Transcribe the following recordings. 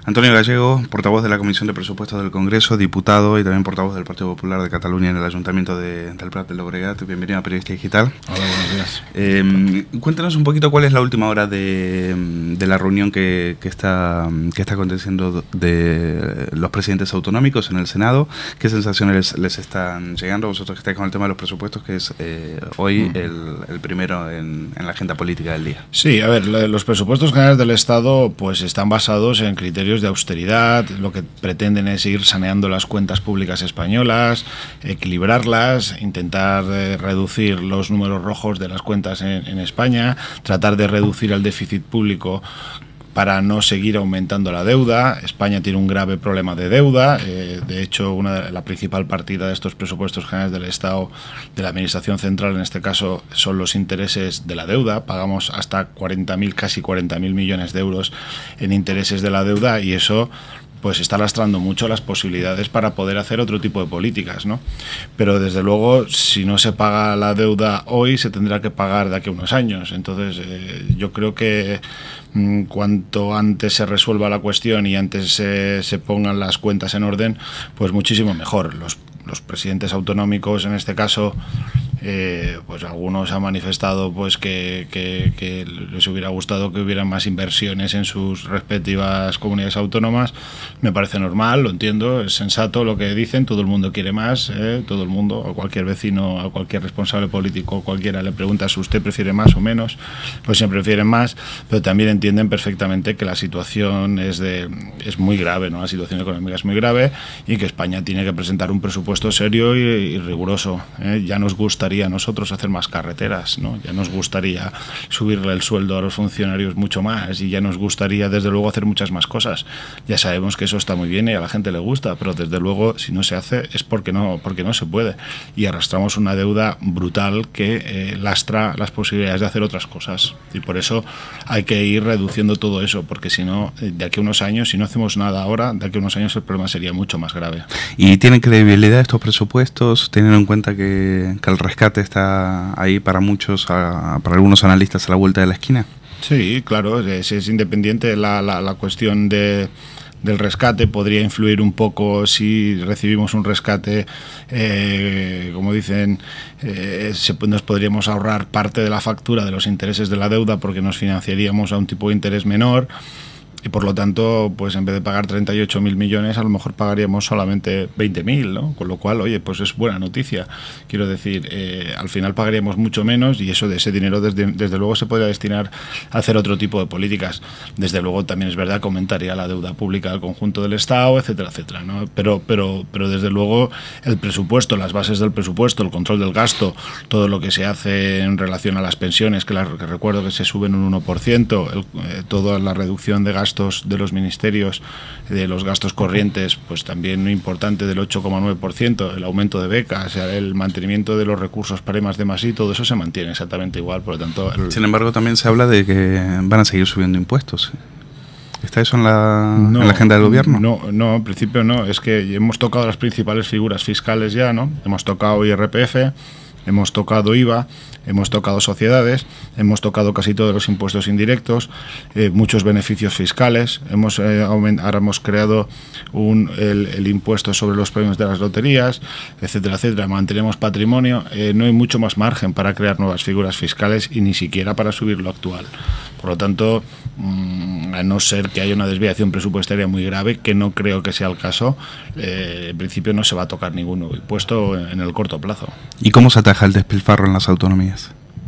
Antonio Gallego, portavoz de la Comisión de Presupuestos del Congreso, diputado y también portavoz del Partido Popular de Cataluña en el Ayuntamiento del Prat del Llobregat. Bienvenido a Periodista Digital. Hola, buenos días. Cuéntanos un poquito cuál es la última hora de la reunión que está aconteciendo de los presidentes autonómicos en el Senado. ¿Qué sensaciones les están llegando a vosotros que estáis con el tema de los presupuestos, que es hoy el primero en la agenda política del día? Sí, a ver, los presupuestos generales del Estado pues están basados en criterios de austeridad. Lo que pretenden es ir saneando las cuentas públicas españolas, equilibrarlas, intentar reducir los números rojos de las cuentas en España, tratar de reducir el déficit público para no seguir aumentando la deuda. España tiene un grave problema de deuda. De hecho, la principal partida de estos presupuestos generales del Estado, de la Administración Central en este caso, son los intereses de la deuda. Pagamos hasta casi 40.000 millones de euros en intereses de la deuda, y eso pues está lastrando mucho las posibilidades para poder hacer otro tipo de políticas, ¿no? Pero desde luego, si no se paga la deuda hoy, se tendrá que pagar de aquí a unos años. Entonces, yo creo que cuanto antes se resuelva la cuestión y antes se pongan las cuentas en orden, pues muchísimo mejor. Los presidentes autonómicos, en este caso, pues algunos han manifestado pues que les hubiera gustado que hubiera más inversiones en sus respectivas comunidades autónomas. Me parece normal, lo entiendo, es sensato lo que dicen. Todo el mundo quiere más, todo el mundo, a cualquier vecino, a cualquier responsable político, cualquiera le pregunta si usted prefiere más o menos, pues siempre prefieren más, pero también entienden perfectamente que la situación es muy grave, ¿no? La situación económica es muy grave y que España tiene que presentar un presupuesto serio y riguroso. Ya nos gustaría a nosotros hacer más carreteras, ¿no? Ya nos gustaría subirle el sueldo a los funcionarios mucho más, y ya nos gustaría desde luego hacer muchas más cosas. Ya sabemos que eso está muy bien y a la gente le gusta, pero desde luego si no se hace es porque no se puede, y arrastramos una deuda brutal que lastra las posibilidades de hacer otras cosas, y por eso hay que ir reduciendo todo eso, porque si no, de aquí a unos años, si no hacemos nada ahora, de aquí a unos años el problema sería mucho más grave. ¿Y tienen credibilidad estos presupuestos, teniendo en cuenta que el rescate está ahí para muchos, para algunos analistas, a la vuelta de la esquina? Sí, claro, es independiente la cuestión del rescate. Podría influir un poco si recibimos un rescate, como dicen, nos podríamos ahorrar parte de la factura de los intereses de la deuda, porque nos financiaríamos a un tipo de interés menor. Y por lo tanto, pues en vez de pagar 38.000 millones, a lo mejor pagaríamos solamente 20.000, ¿no? Con lo cual, oye, pues es buena noticia. Quiero decir, al final pagaríamos mucho menos, y eso de ese dinero desde luego se podría destinar a hacer otro tipo de políticas. Desde luego también es verdad que aumentaría la deuda pública del conjunto del Estado, etcétera, etcétera, ¿no? Pero desde luego el presupuesto, las bases del presupuesto, el control del gasto, todo lo que se hace en relación a las pensiones, que recuerdo que se suben un 1%, toda la reducción de gastos de los ministerios, de los gastos corrientes, pues también muy importante, del 8,9%, el aumento de becas, el mantenimiento de los recursos para I+D+I, todo eso se mantiene exactamente igual. Por lo tanto, sin embargo, también se habla de que van a seguir subiendo impuestos. ¿Está eso en la agenda del gobierno? No, en principio no. Es que hemos tocado las principales figuras fiscales ya, ¿no? Hemos tocado IRPF, hemos tocado IVA, hemos tocado sociedades, hemos tocado casi todos los impuestos indirectos, muchos beneficios fiscales, ahora hemos creado el impuesto sobre los premios de las loterías, etcétera, etcétera. Mantenemos patrimonio, no hay mucho más margen para crear nuevas figuras fiscales, y ni siquiera para subir lo actual. Por lo tanto, a no ser que haya una desviación presupuestaria muy grave, que no creo que sea el caso, en principio no se va a tocar ningún nuevo impuesto en el corto plazo. ¿Y cómo se ataja el despilfarro en las autonomías?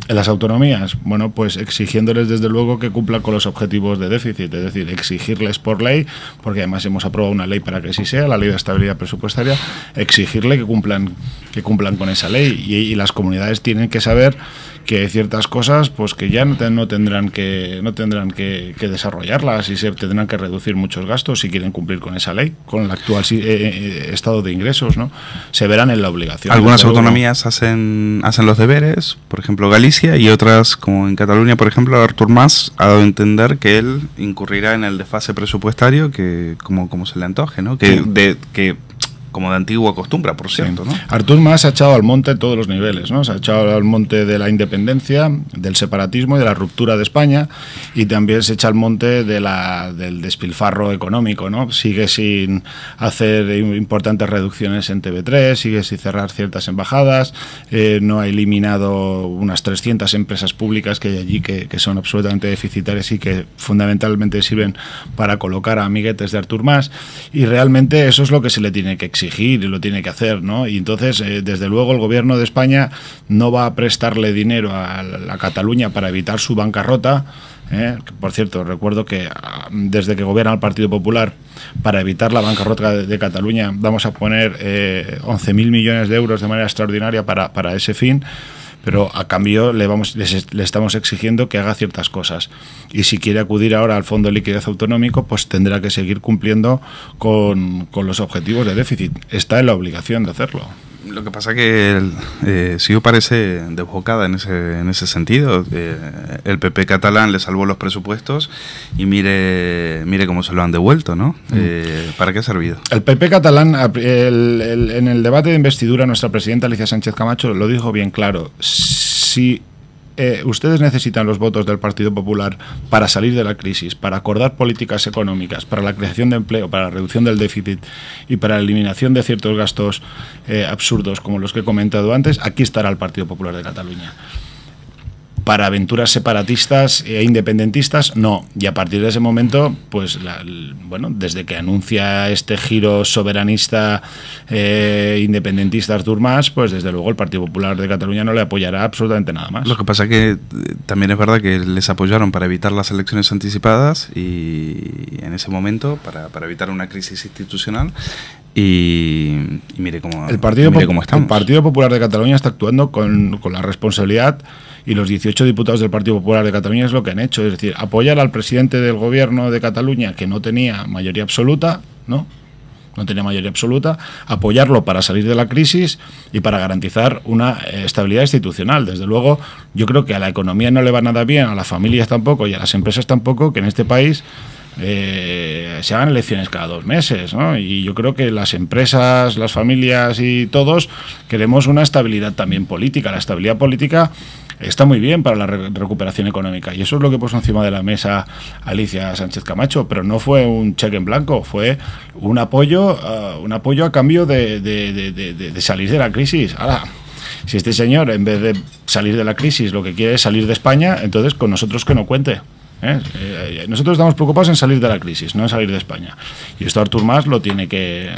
En las autonomías, bueno, pues exigiéndoles desde luego que cumplan con los objetivos de déficit, es decir, exigirles por ley, porque además hemos aprobado una ley para que así sea, la Ley de Estabilidad Presupuestaria, exigirle que cumplan con esa ley, y las comunidades tienen que saber que hay ciertas cosas pues que ya no tendrán que desarrollarlas, y se tendrán que reducir muchos gastos si quieren cumplir con esa ley, con el actual estado de ingresos, ¿no? Se verán en la obligación. Algunas autonomías hacen los deberes, por ejemplo Galicia, y otras, como en Cataluña, por ejemplo, Artur Mas ha dado a entender que él incurrirá en el desfase presupuestario que como se le antoje, ¿no? Que como de antigua costumbre, por cierto, sí, ¿no? Artur Mas ha echado al monte todos los niveles, ¿no? Se ha echado al monte de la independencia, del separatismo y de la ruptura de España, y también se echa al monte del despilfarro económico, ¿no? Sigue sin hacer importantes reducciones en TV3, sigue sin cerrar ciertas embajadas, no ha eliminado unas 300 empresas públicas que hay allí que son absolutamente deficitarias y que fundamentalmente sirven para colocar a amiguetes de Artur Mas, y realmente eso es lo que se le tiene que exigir y lo tiene que hacer, ¿no? Y entonces, desde luego, el gobierno de España no va a prestarle dinero a la Cataluña para evitar su bancarrota. Por cierto, recuerdo que desde que gobierna el Partido Popular, para evitar la bancarrota de Cataluña, vamos a poner 11.000 millones de euros de manera extraordinaria para ese fin. Pero a cambio le estamos exigiendo que haga ciertas cosas. Y si quiere acudir ahora al Fondo de Liquidez Autonómico, pues tendrá que seguir cumpliendo con los objetivos de déficit. Está en la obligación de hacerlo. Lo que pasa que sí parece desbocada en ese sentido. El PP catalán le salvó los presupuestos y mire cómo se lo han devuelto, ¿no? ¿Para qué ha servido? El PP catalán, en el debate de investidura, nuestra presidenta Alicia Sánchez Camacho lo dijo bien claro. Si ustedes necesitan los votos del Partido Popular para salir de la crisis, para acordar políticas económicas, para la creación de empleo, para la reducción del déficit y para la eliminación de ciertos gastos absurdos como los que he comentado antes, aquí estará el Partido Popular de Cataluña. Para aventuras separatistas e independentistas, no. Y a partir de ese momento, pues, bueno, desde que anuncia este giro soberanista independentista Artur Mas, pues desde luego el Partido Popular de Cataluña no le apoyará absolutamente nada más. Lo que pasa es que también es verdad que les apoyaron para evitar las elecciones anticipadas y en ese momento para evitar una crisis institucional. Y mire cómo estamos. El Partido Popular de Cataluña está actuando con la responsabilidad, y los 18 diputados del Partido Popular de Cataluña es lo que han hecho, es decir, apoyar al presidente del gobierno de Cataluña, que no tenía mayoría absoluta, no tenía mayoría absoluta, apoyarlo para salir de la crisis y para garantizar una estabilidad institucional. Desde luego, yo creo que a la economía no le va nada bien, a las familias tampoco y a las empresas tampoco, que en este país se hagan elecciones cada 2 meses, ¿no? Y yo creo que las empresas, las familias y todos queremos una estabilidad también política. La estabilidad política está muy bien para la recuperación económica, y eso es lo que puso encima de la mesa Alicia Sánchez Camacho, pero no fue un cheque en blanco, fue un apoyo a cambio de salir de la crisis. Ahora, si este señor, en vez de salir de la crisis, lo que quiere es salir de España, entonces con nosotros que no cuente. Nosotros estamos preocupados en salir de la crisis, no en salir de España, y esto Artur Mas lo tiene que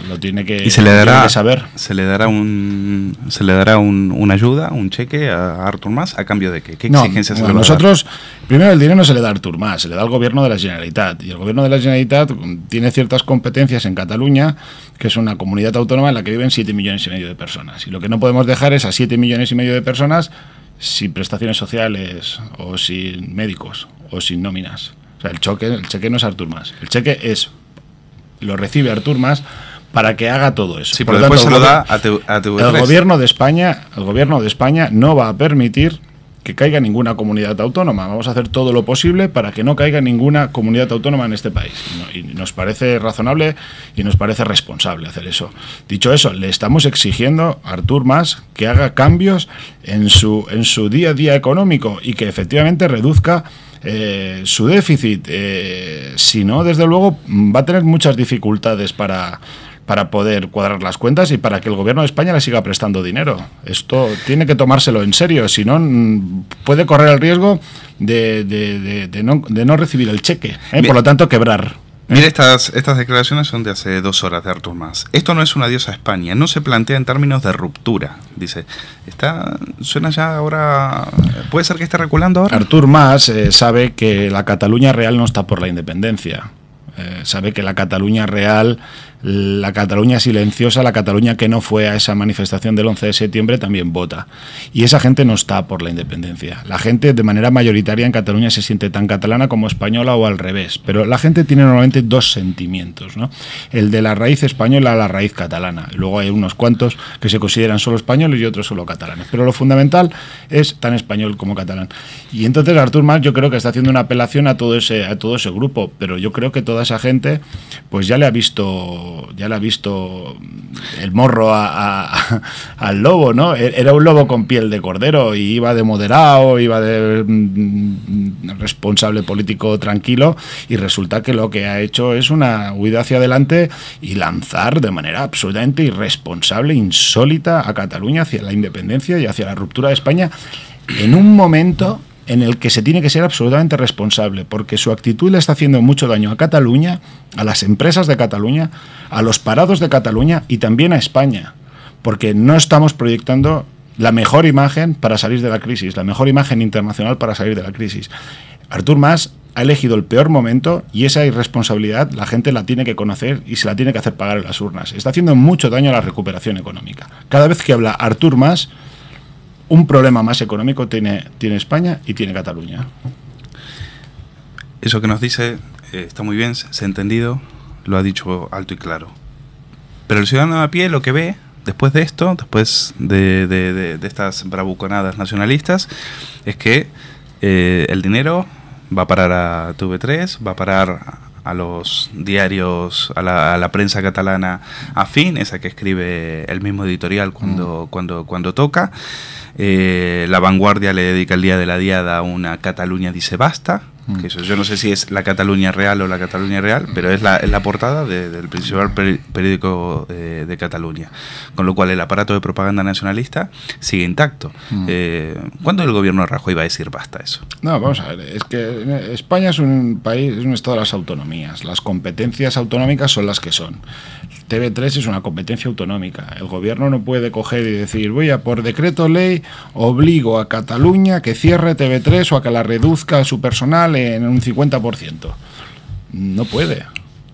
y se le dará saber. Se le dará una ayuda, un cheque a Artur Mas, ¿a cambio de qué? ¿Qué exigencias se le va a dar? Nosotros, primero, el dinero no se le da a Artur Mas, se le da al gobierno de la Generalitat, y el gobierno de la Generalitat tiene ciertas competencias en Cataluña, que es una comunidad autónoma en la que viven 7,5 millones de personas, y lo que no podemos dejar es a 7,5 millones de personas sin prestaciones sociales o sin médicos o sin nóminas. O sea, el cheque no es Artur Mas. El cheque lo recibe Artur Mas para que haga todo eso. Sí, pero después se lo da a TV3. El gobierno de España no va a permitir que caiga ninguna comunidad autónoma. Vamos a hacer todo lo posible para que no caiga ninguna comunidad autónoma en este país. Y nos parece razonable y nos parece responsable hacer eso. Dicho eso, le estamos exigiendo a Artur Mas que haga cambios en su día a día económico y que efectivamente reduzca su déficit. Si no, desde luego, va a tener muchas dificultades para poder cuadrar las cuentas y para que el gobierno de España le siga prestando dinero. Esto tiene que tomárselo en serio, si no puede correr el riesgo de no recibir el cheque, por lo tanto quebrar. Mire, estas declaraciones son de hace 2 horas de Artur Mas. Esto no es un adiós a España, no se plantea en términos de ruptura. Dice, suena ya ahora, ¿puede ser que esté reculando ahora? Artur Mas sabe que la Cataluña real no está por la independencia. Sabe que la Cataluña real, la Cataluña silenciosa, la Cataluña que no fue a esa manifestación del 11 de septiembre también vota. Y esa gente no está por la independencia. La gente de manera mayoritaria en Cataluña se siente tan catalana como española o al revés. Pero la gente tiene normalmente 2 sentimientos, ¿no? El de la raíz española a la raíz catalana. Y luego hay unos cuantos que se consideran solo españoles y otros solo catalanes. Pero lo fundamental es tan español como catalán. Y entonces Artur Mas yo creo que está haciendo una apelación a todo ese grupo. Pero yo creo que toda esa gente pues ya le ha visto el morro al lobo, ¿no? Era un lobo con piel de cordero y iba de moderado, iba de responsable político tranquilo, y resulta que lo que ha hecho es una huida hacia adelante y lanzar de manera absolutamente irresponsable, insólita a Cataluña hacia la independencia y hacia la ruptura de España en un momento en el que se tiene que ser absolutamente responsable, porque su actitud le está haciendo mucho daño a Cataluña, a las empresas de Cataluña, a los parados de Cataluña y también a España, porque no estamos proyectando la mejor imagen para salir de la crisis, la mejor imagen internacional para salir de la crisis. Artur Mas ha elegido el peor momento y esa irresponsabilidad la gente la tiene que conocer y se la tiene que hacer pagar en las urnas. Está haciendo mucho daño a la recuperación económica. Cada vez que habla Artur Mas, un problema más económico tiene España y tiene Cataluña. Eso que nos dice está muy bien, se ha entendido, lo ha dicho alto y claro. Pero el ciudadano a pie lo que ve después de esto, después de estas bravuconadas nacionalistas, es que el dinero va a parar a TV3, va a parar a los diarios, a la prensa catalana afín, esa que escribe el mismo editorial cuando toca. La Vanguardia le dedica el día de la diada a una Cataluña dice basta, que eso, yo no sé si es la Cataluña real o la Cataluña real, pero es la portada del principal periódico de Cataluña, con lo cual el aparato de propaganda nacionalista sigue intacto. ¿Cuándo el gobierno de Rajoy va a decir basta a eso? No, vamos a ver, es que España es un país, es un estado de las autonomías, las competencias autonómicas son las que son. TV3 es una competencia autonómica. El gobierno no puede coger y decir, voy a por decreto ley obligo a Cataluña que cierre TV3 o a que la reduzca su personal en un 50%. No puede.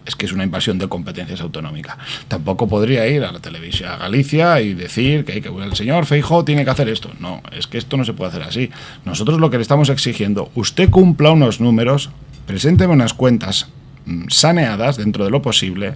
Es que es una invasión de competencias autonómicas. Tampoco podría ir a la televisión, a Galicia, y decir que el señor Feijóo tiene que hacer esto. No, es que esto no se puede hacer así. Nosotros lo que le estamos exigiendo, usted cumpla unos números, presénteme unas cuentas saneadas dentro de lo posible,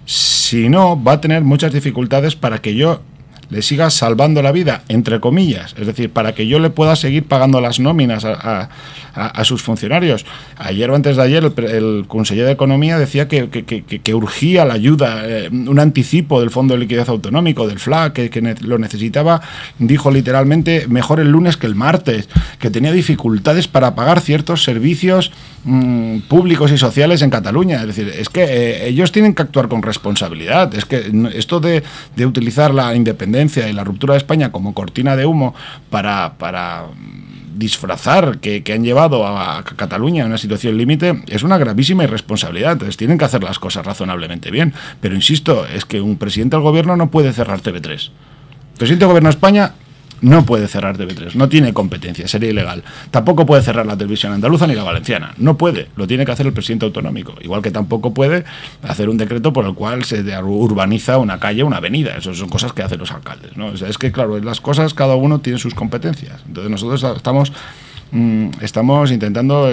Si no, va a tener muchas dificultades para que yo le siga salvando la vida, entre comillas, es decir, para que yo le pueda seguir pagando las nóminas a sus funcionarios. Ayer o antes de ayer el conseller de Economía decía que urgía la ayuda, un anticipo del Fondo de Liquidez Autonómico, del FLA, que lo necesitaba, dijo literalmente, mejor el lunes que el martes, que tenía dificultades para pagar ciertos servicios públicos y sociales en Cataluña. Es decir, es que ellos tienen que actuar con responsabilidad. Es que esto de utilizar la independencia y la ruptura de España como cortina de humo para disfrazar que han llevado a Cataluña a una situación límite es una gravísima irresponsabilidad. Entonces tienen que hacer las cosas razonablemente bien. Pero insisto, es que un presidente del gobierno no puede cerrar TV3. El presidente del gobierno de España no puede cerrar TV3, no tiene competencia, sería ilegal. Tampoco puede cerrar la televisión andaluza ni la valenciana, no puede, lo tiene que hacer el presidente autonómico. Igual que tampoco puede hacer un decreto por el cual se urbaniza una calle, una avenida. Eso son cosas que hacen los alcaldes, ¿no? O sea, es que claro, las cosas cada uno tiene sus competencias. Entonces nosotros estamos intentando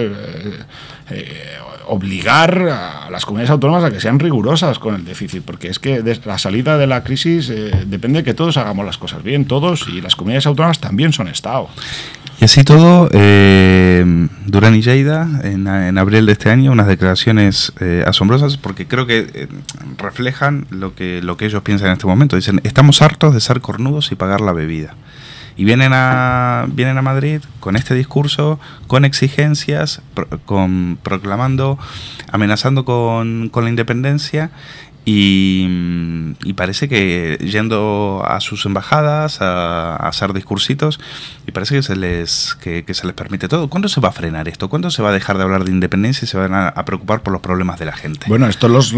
obligar a las comunidades autónomas a que sean rigurosas con el déficit, porque es que la salida de la crisis depende de que todos hagamos las cosas bien, todos, y las comunidades autónomas también son Estado. Y así todo, Duran y Lleida, en abril de este año, unas declaraciones asombrosas, porque creo que reflejan lo que ellos piensan en este momento. Dicen, estamos hartos de ser cornudos y pagar la bebida. Y vienen a Madrid con este discurso, con exigencias, proclamando, amenazando con la independencia, y parece que yendo a sus embajadas a hacer discursitos, y parece que se les permite todo. ¿Cuándo se va a frenar esto? ¿Cuándo se va a dejar de hablar de independencia y se van a preocupar por los problemas de la gente? Bueno, esto los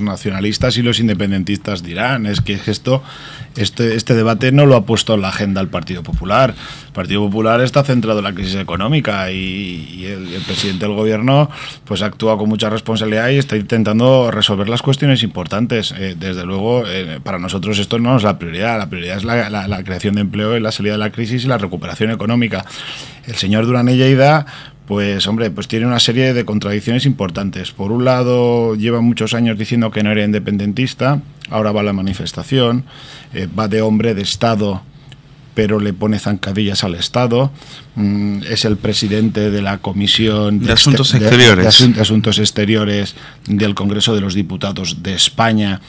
nacionalistas y los independentistas dirán, es que este debate no lo ha puesto en la agenda el Partido Popular. El Partido Popular está centrado en la crisis económica y el presidente del gobierno pues actúa con mucha responsabilidad y está intentando resolver las cuestiones importantes. Desde luego, para nosotros esto no es la prioridad. La prioridad es la creación de empleo y la salida de la crisis y la recuperación económica. El señor Duran y Lleida, pues hombre, pues tiene una serie de contradicciones importantes. Por un lado, lleva muchos años diciendo que no era independentista, ahora va a la manifestación, va de hombre de Estado pero le pone zancadillas al Estado. Es el presidente de la Comisión de Asuntos Exteriores. De Asuntos Exteriores del Congreso de los Diputados de España,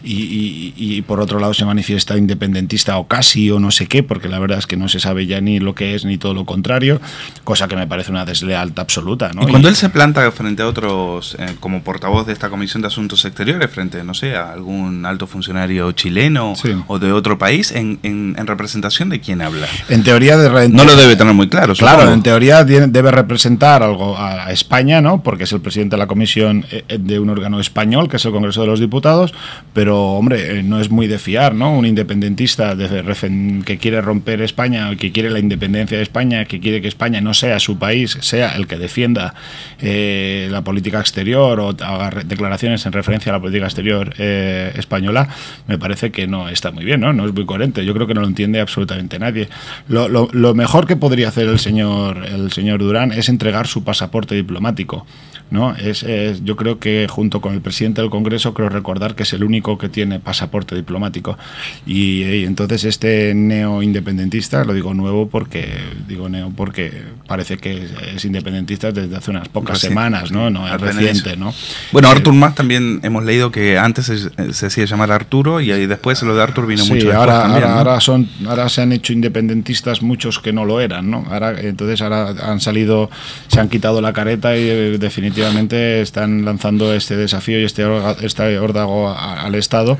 y por otro lado se manifiesta independentista o casi o no sé qué, porque la verdad es que no se sabe ya ni lo que es ni todo lo contrario, cosa que me parece una deslealtad absoluta, ¿no? Y cuando él se planta frente a otros, como portavoz de esta Comisión de Asuntos Exteriores, frente, no sé, a algún alto funcionario chileno, sí, o de otro país, ¿en representación de quién habla? En teoría no lo debe tener muy claro, supongo. Claro, en teoría debe representar algo a España, ¿no? Porque es el presidente de la comisión de un órgano español, que es el Congreso de los Diputados, pero, hombre, no es muy de fiar, ¿no? Un independentista que quiere romper España, que quiere la independencia de España, que quiere que España no sea su país, sea el que defienda la política exterior o haga declaraciones en referencia a la política exterior española, me parece que no está muy bien, ¿no? No es muy coherente. Yo creo que no lo entiende absolutamente nadie. Lo mejor que podría hacer el señor Durán es entregar su pasaporte diplomático, ¿no? Yo creo que junto con el presidente del Congreso, creo recordar que es el único que tiene pasaporte diplomático, y entonces este neoindependentista, lo digo porque parece que es independentista desde hace unas pocas semanas, ¿no? No es reciente, ¿no? Bueno, Artur Mas también hemos leído que antes se hacía llamar Arturo, y ahí después lo de Artur vino mucho después también, ¿no? Ahora se han hecho independentistas muchos que no lo eran, ¿no? Entonces ahora han salido, se han quitado la careta y definitivamente están lanzando este desafío y este órdago al Estado,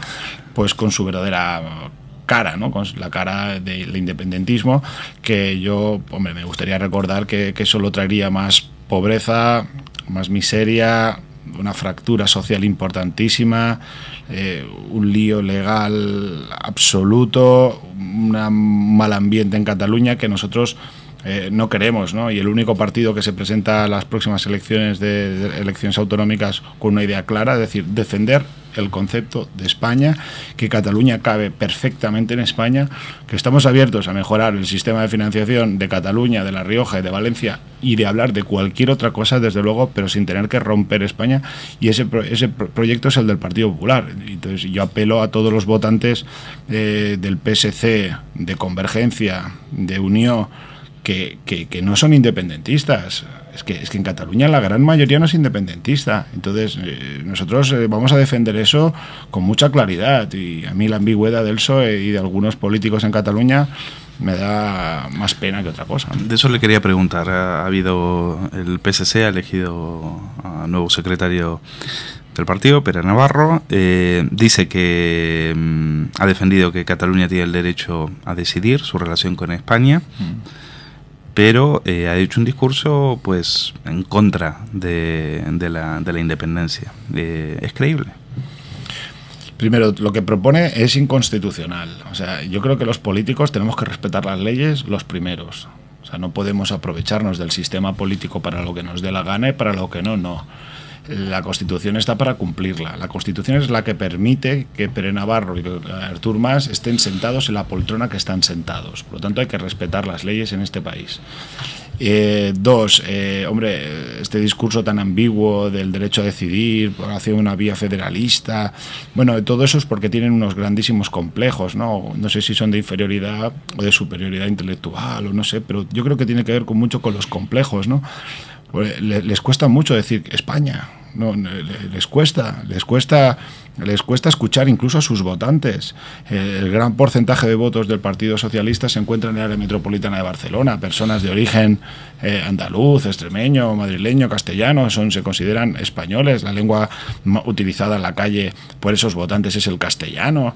pues con su verdadera cara, ¿no? Con la cara del independentismo, que yo, hombre, me gustaría recordar que solo traería más pobreza, más miseria, una fractura social importantísima, un lío legal absoluto, un mal ambiente en Cataluña que nosotros no queremos, ¿no? Y el único partido que se presenta a las próximas elecciones de elecciones autonómicas con una idea clara, es decir, defender el concepto de España, que Cataluña cabe perfectamente en España, que estamos abiertos a mejorar el sistema de financiación de Cataluña, de La Rioja y de Valencia, y de hablar de cualquier otra cosa, desde luego, pero sin tener que romper España, y ese proyecto es el del Partido Popular. Entonces yo apelo a todos los votantes del PSC, de Convergencia, de Unió, que no son independentistas. Es que en Cataluña la gran mayoría no es independentista. Entonces nosotros vamos a defender eso con mucha claridad, y a mí la ambigüedad del PSOE y de algunos políticos en Cataluña me da más pena que otra cosa. De eso le quería preguntar. Ha habido, el PSC ha elegido a nuevo secretario del partido, Pere Navarro. Dice que ha defendido que Cataluña tiene el derecho a decidir su relación con España, pero ha hecho un discurso pues en contra de la independencia. ¿Es creíble? Primero, lo que propone es inconstitucional. O sea, yo creo que los políticos tenemos que respetar las leyes los primeros. O sea, no podemos aprovecharnos del sistema político para lo que nos dé la gana y para lo que no. La Constitución está para cumplirla. La Constitución es la que permite que Pere Navarro y Artur Mas estén sentados en la poltrona que están sentados. Por lo tanto, hay que respetar las leyes en este país. Dos, hombre, este discurso tan ambiguo del derecho a decidir hacia una vía federalista, bueno, todo eso es porque tienen unos grandísimos complejos, ¿no? No sé si son de inferioridad o de superioridad intelectual, o no sé, pero yo creo que tiene que ver mucho con los complejos, ¿no? Les cuesta mucho decir España, no, les cuesta escuchar incluso a sus votantes. El gran porcentaje de votos del Partido Socialista se encuentra en el área metropolitana de Barcelona. Personas de origen andaluz, extremeño, madrileño, castellano se consideran españoles. La lengua utilizada en la calle por esos votantes es el castellano.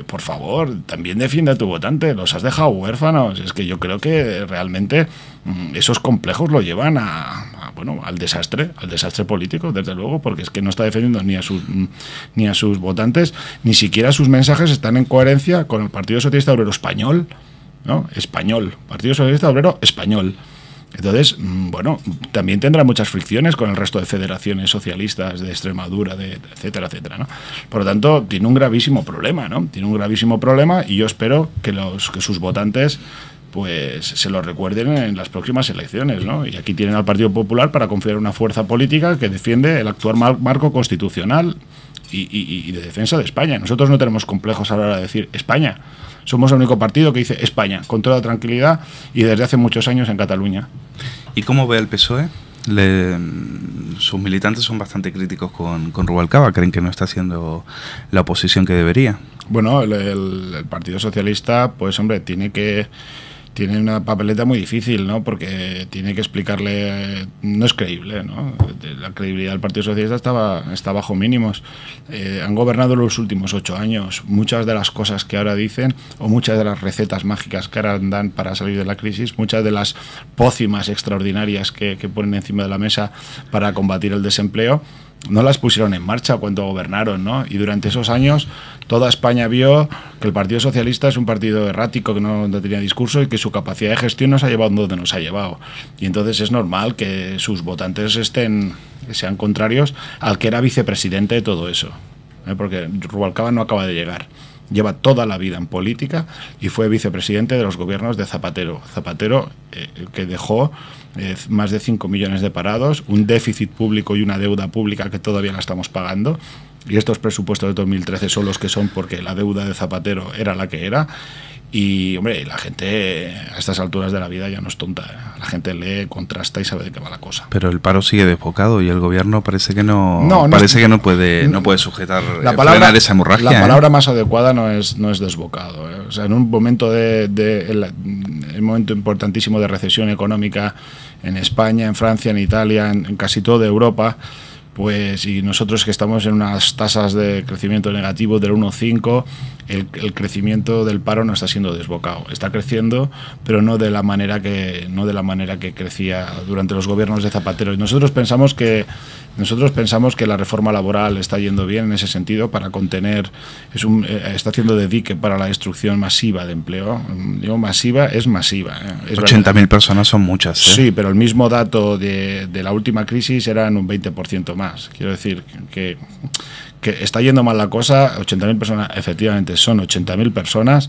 Por favor, también defiende a tu votante. Los has dejado huérfanos. Es que yo creo que realmente esos complejos lo llevan al desastre político, desde luego, porque es que no está defendiendo ni a sus votantes, ni siquiera sus mensajes están en coherencia con el Partido Socialista Obrero Español, ¿no? Español, Partido Socialista Obrero Español. Entonces, bueno, también tendrá muchas fricciones con el resto de federaciones socialistas de Extremadura, etcétera, etcétera, ¿no? Por lo tanto, tiene un gravísimo problema, ¿no? Tiene un gravísimo problema, y yo espero que sus votantes pues se lo recuerden en las próximas elecciones, ¿no? Y aquí tienen al Partido Popular para confiar una fuerza política que defiende el actual marco constitucional y de defensa de España. Nosotros no tenemos complejos a la hora de decir España. Somos el único partido que dice España, con toda tranquilidad, y desde hace muchos años en Cataluña. ¿Y cómo ve el PSOE? Sus militantes son bastante críticos con Rubalcaba, creen que no está haciendo la oposición que debería. Bueno, el Partido Socialista, pues hombre, tiene una papeleta muy difícil, ¿no? Porque tiene que explicarle, no es creíble, ¿no? La credibilidad del Partido Socialista está bajo mínimos. Han gobernado los últimos 8 años. Muchas de las cosas que ahora dicen, o muchas de las recetas mágicas que ahora dan para salir de la crisis, muchas de las pócimas extraordinarias que ponen encima de la mesa para combatir el desempleo, no las pusieron en marcha cuando gobernaron, ¿no? Y durante esos años toda España vio que el Partido Socialista es un partido errático, que no tenía discurso y que su capacidad de gestión nos ha llevado donde nos ha llevado. Y entonces es normal que sus votantes sean contrarios al que era vicepresidente de todo eso, ¿eh? Porque Rubalcaba no acaba de llegar. Lleva toda la vida en política y fue vicepresidente de los gobiernos de Zapatero. Zapatero, que dejó más de 5 millones de parados, un déficit público y una deuda pública que todavía la estamos pagando. Y estos presupuestos de 2013 son los que son porque la deuda de Zapatero era la que era. Y, hombre, la gente a estas alturas de la vida ya no es tonta, ¿eh? La gente lee, contrasta y sabe de qué va la cosa. Pero el paro sigue desbocado y el gobierno parece que no puede sujetar, frenar esa hemorragia. La palabra más adecuada no es desbocado, ¿eh? O sea, en un momento el momento importantísimo de recesión económica en España, en Francia, en Italia, en casi toda Europa, pues, y nosotros que estamos en unas tasas de crecimiento negativo del 1,5, el crecimiento del paro no está siendo desbocado. Está creciendo, pero no de la manera que crecía durante los gobiernos de Zapatero. Y nosotros pensamos que la reforma laboral está yendo bien en ese sentido para contener, está haciendo de dique para la destrucción masiva de empleo. Digo, masiva es masiva, ¿eh? 80.000 personas son muchas, ¿eh? Sí, pero el mismo dato de la última crisis eran un 20% más. Quiero decir que está yendo mal la cosa. 80.000 personas, efectivamente, son 80.000 personas.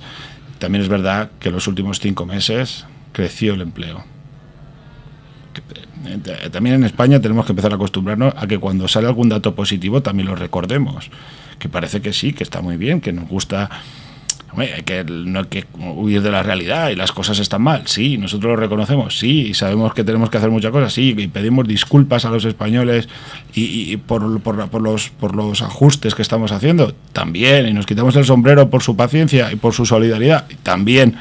También es verdad que los últimos 5 meses creció el empleo. También en España tenemos que empezar a acostumbrarnos a que cuando sale algún dato positivo también lo recordemos. Que parece que sí, que está muy bien, que nos gusta. Que no hay que huir de la realidad y las cosas están mal, sí, nosotros lo reconocemos, sí, y sabemos que tenemos que hacer muchas cosas, sí, y pedimos disculpas a los españoles y por los ajustes que estamos haciendo, también, y nos quitamos el sombrero por su paciencia y por su solidaridad, también,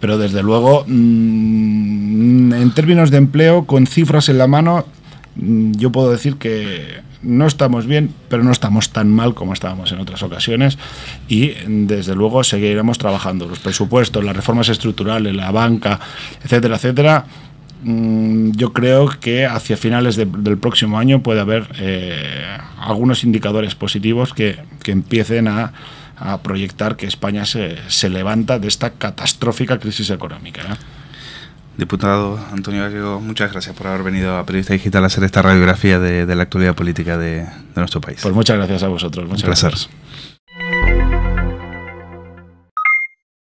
pero desde luego, en términos de empleo, con cifras en la mano, yo puedo decir que no estamos bien, pero no estamos tan mal como estábamos en otras ocasiones, y desde luego seguiremos trabajando. Los presupuestos, las reformas estructurales, la banca, etcétera, etcétera. Yo creo que hacia finales del próximo año puede haber algunos indicadores positivos que empiecen a proyectar que España se levanta de esta catastrófica crisis económica, ¿eh? Diputado Antonio Gallego, muchas gracias por haber venido a Periodista Digital a hacer esta radiografía de la actualidad política de nuestro país. Pues muchas gracias a vosotros. Muchas gracias.